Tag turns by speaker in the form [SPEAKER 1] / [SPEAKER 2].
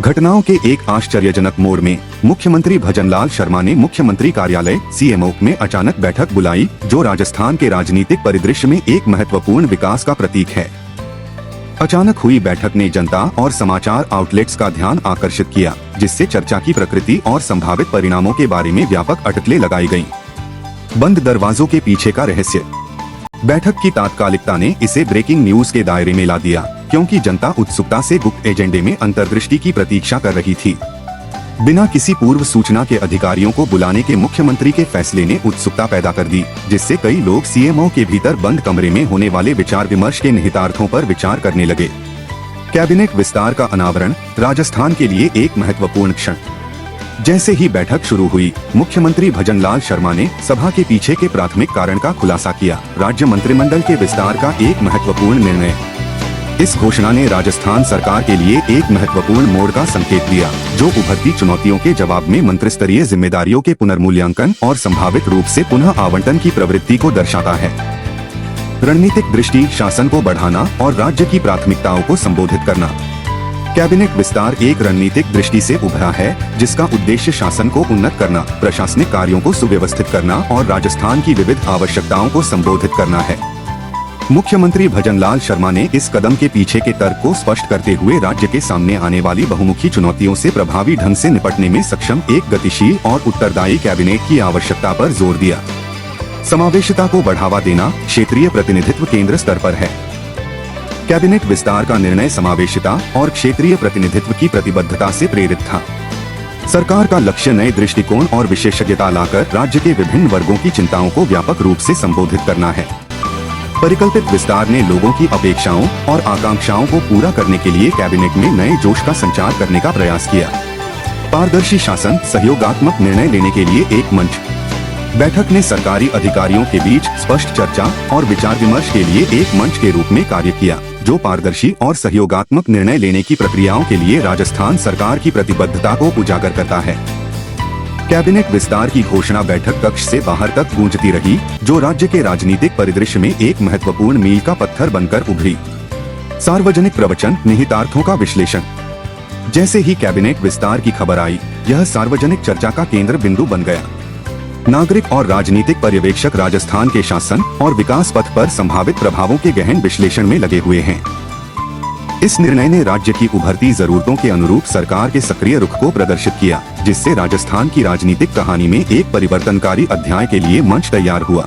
[SPEAKER 1] घटनाओं के एक आश्चर्यजनक मोड़ में मुख्यमंत्री भजनलाल शर्मा ने मुख्यमंत्री कार्यालय सीएमओ में अचानक बैठक बुलाई, जो राजस्थान के राजनीतिक परिदृश्य में एक महत्वपूर्ण विकास का प्रतीक है। अचानक हुई बैठक ने जनता और समाचार आउटलेट्स का ध्यान आकर्षित किया, जिससे चर्चा की प्रकृति और संभावित परिणामों के बारे में व्यापक अटकलें लगाई गईं। बंद दरवाजों के पीछे का रहस्य। बैठक की तात्कालिकता ने इसे ब्रेकिंग न्यूज के दायरे में ला दिया, क्योंकि जनता उत्सुकता से गुप्त एजेंडे में अंतर्दृष्टि की प्रतीक्षा कर रही थी। बिना किसी पूर्व सूचना के अधिकारियों को बुलाने के मुख्यमंत्री के फैसले ने उत्सुकता पैदा कर दी, जिससे कई लोग सीएमओ के भीतर बंद कमरे में होने वाले विचार विमर्श के निहितार्थों पर विचार करने लगे। कैबिनेट विस्तार का अनावरण राजस्थान के लिए एक महत्वपूर्ण क्षण। जैसे ही बैठक शुरू हुई, मुख्यमंत्री भजनलाल शर्मा ने सभा के पीछे के प्राथमिक कारण का खुलासा किया। राज्य मंत्रिमंडल के विस्तार का एक महत्वपूर्ण निर्णय। इस घोषणा ने राजस्थान सरकार के लिए एक महत्वपूर्ण मोड़ का संकेत दिया, जो उभरती चुनौतियों के जवाब में मंत्रिस्तरीय जिम्मेदारियों के पुनर्मूल्यांकन और संभावित रूप से पुनः आवंटन की प्रवृत्ति को दर्शाता है। रणनीतिक दृष्टि, शासन को बढ़ाना और राज्य की प्राथमिकताओं को संबोधित करना। कैबिनेट विस्तार एक रणनीतिक दृष्टि से उभरा है, जिसका उद्देश्य शासन को उन्नत करना, प्रशासनिक कार्यों को सुव्यवस्थित करना और राजस्थान की विविध आवश्यकताओं को संबोधित करना है। मुख्यमंत्री भजनलाल शर्मा ने इस कदम के पीछे के तर्क को स्पष्ट करते हुए राज्य के सामने आने वाली बहुमुखी चुनौतियों से प्रभावी ढंग से निपटने में सक्षम एक गतिशील और उत्तरदायी कैबिनेट की आवश्यकता पर जोर दिया। समावेशिता को बढ़ावा देना क्षेत्रीय प्रतिनिधित्व केंद्र स्तर पर है। कैबिनेट विस्तार का निर्णय समावेशिता और क्षेत्रीय प्रतिनिधित्व की प्रतिबद्धता से प्रेरित था। सरकार का लक्ष्य नए दृष्टिकोण और विशेषज्ञता लाकर राज्य के विभिन्न वर्गों की चिंताओं को व्यापक रूप से संबोधित करना है। परिकल्पित विस्तार ने लोगों की अपेक्षाओं और आकांक्षाओं को पूरा करने के लिए कैबिनेट में नए जोश का संचार करने का प्रयास किया। पारदर्शी शासन, सहयोगात्मक निर्णय लेने के लिए एक मंच। बैठक ने सरकारी अधिकारियों के बीच स्पष्ट चर्चा और विचार विमर्श के लिए एक मंच के रूप में कार्य किया, जो पारदर्शी और सहयोगात्मक निर्णय लेने की प्रक्रियाओं के लिए राजस्थान सरकार की प्रतिबद्धता को उजागर करता है। कैबिनेट विस्तार की घोषणा बैठक कक्ष से बाहर तक गूंजती रही, जो राज्य के राजनीतिक परिदृश्य में एक महत्वपूर्ण मील का पत्थर बनकर उभरी। सार्वजनिक प्रवचन, निहितार्थों का विश्लेषण। जैसे ही कैबिनेट विस्तार की खबर आई, यह सार्वजनिक चर्चा का केंद्र बिंदु बन गया। नागरिक और राजनीतिक पर्यवेक्षक राजस्थान के शासन और विकास पथ पर संभावित प्रभावों के गहन विश्लेषण में लगे हुए हैं। इस निर्णय ने राज्य की उभरती जरूरतों के अनुरूप सरकार के सक्रिय रुख को प्रदर्शित किया, जिससे राजस्थान की राजनीतिक कहानी में एक परिवर्तनकारी अध्याय के लिए मंच तैयार हुआ।